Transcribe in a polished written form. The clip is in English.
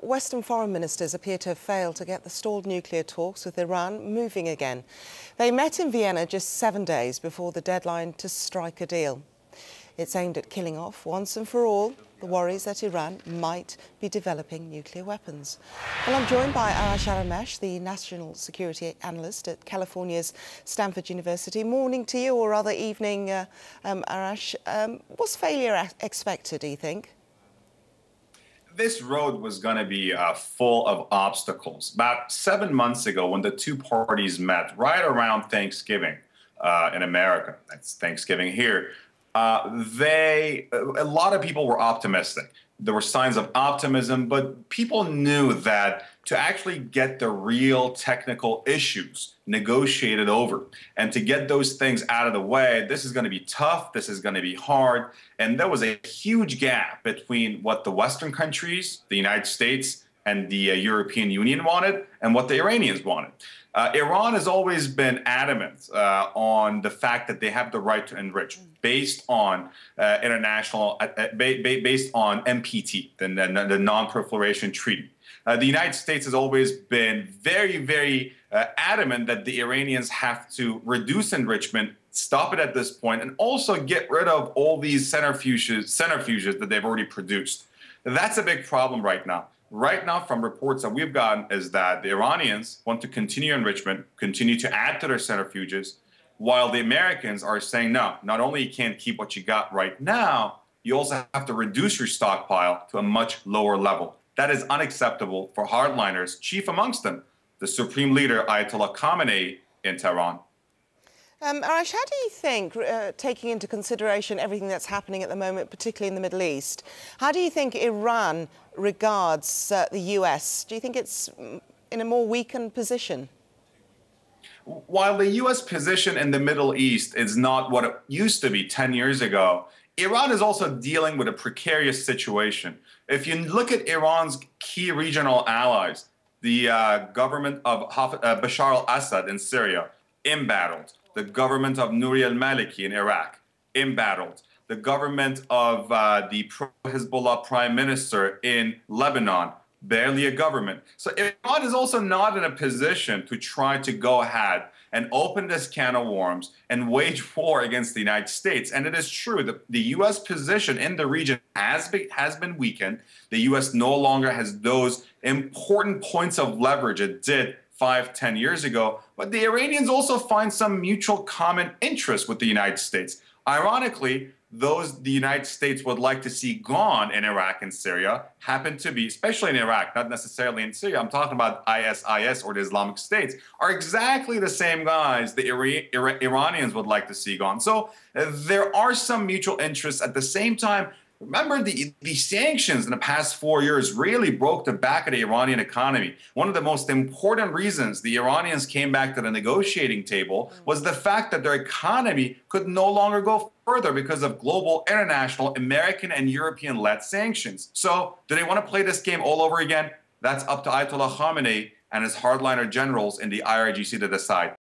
Western foreign ministers appear to have failed to get the stalled nuclear talks with Iran moving again. They met in Vienna just 7 days before the deadline to strike a deal. It's aimed at killing off, once and for all, the worries that Iran might be developing nuclear weapons. Well, I'm joined by Arash Aramesh, the National Security Analyst at California's Stanford University. Morning to you, or rather evening, Arash. Was failure expected, do you think? This road was going to be full of obstacles. About 7 months ago, when the two parties met right around Thanksgiving in America, that's Thanksgiving here, a lot of people were optimistic. There were signs of optimism, but people knew that to actually get the real technical issues negotiated over and to get those things out of the way, this is going to be tough, this is going to be hard. And there was a huge gap between what the Western countries, the United States, and the European Union wanted and what the Iranians wanted. Iran has always been adamant on the fact that they have the right to enrich based on based on NPT, the Non-Proliferation Treaty. The United States has always been very adamant that the Iranians have to reduce enrichment, stop it at this point, and also get rid of all these centrifuges that they've already produced. That's a big problem right now. Right now, from reports that we've gotten, is that the Iranians want to continue enrichment, continue to add to their centrifuges, while the Americans are saying, no, not only you can't keep what you got right now, you also have to reduce your stockpile to a much lower level. That is unacceptable for hardliners, chief amongst them, the supreme leader, Ayatollah Khamenei, in Tehran. Arash, how do you think, taking into consideration everything that's happening at the moment, particularly in the Middle East, how do you think Iran regards the US? Do you think it's in a more weakened position? While the US position in the Middle East is not what it used to be 10 years ago, Iran is also dealing with a precarious situation. If you look at Iran's key regional allies, the government of Bashar al-Assad in Syria, embattled. The government of Nouri al-Maliki in Iraq, embattled. The government of the pro-Hezbollah prime minister in Lebanon, barely a government. So Iran is also not in a position to try to go ahead and open this can of worms and wage war against the United States. And it is true that the U.S. position in the region has been weakened. The U.S. no longer has those important points of leverage it did 5-10 years ago, but the Iranians also find some mutual common interest with the United States. Ironically, those the United States would like to see gone in Iraq and Syria happen to be, especially in Iraq, not necessarily in Syria, I'm talking about ISIS or the Islamic States, are exactly the same guys the Iranians would like to see gone. So there are some mutual interests. At the same time, remember, the sanctions in the past 4 years really broke the back of the Iranian economy. One of the most important reasons the Iranians came back to the negotiating table was the fact that their economy could no longer go further because of global, international, American, and European-led sanctions. So do they want to play this game all over again? That's up to Ayatollah Khamenei and his hardliner generals in the IRGC to decide.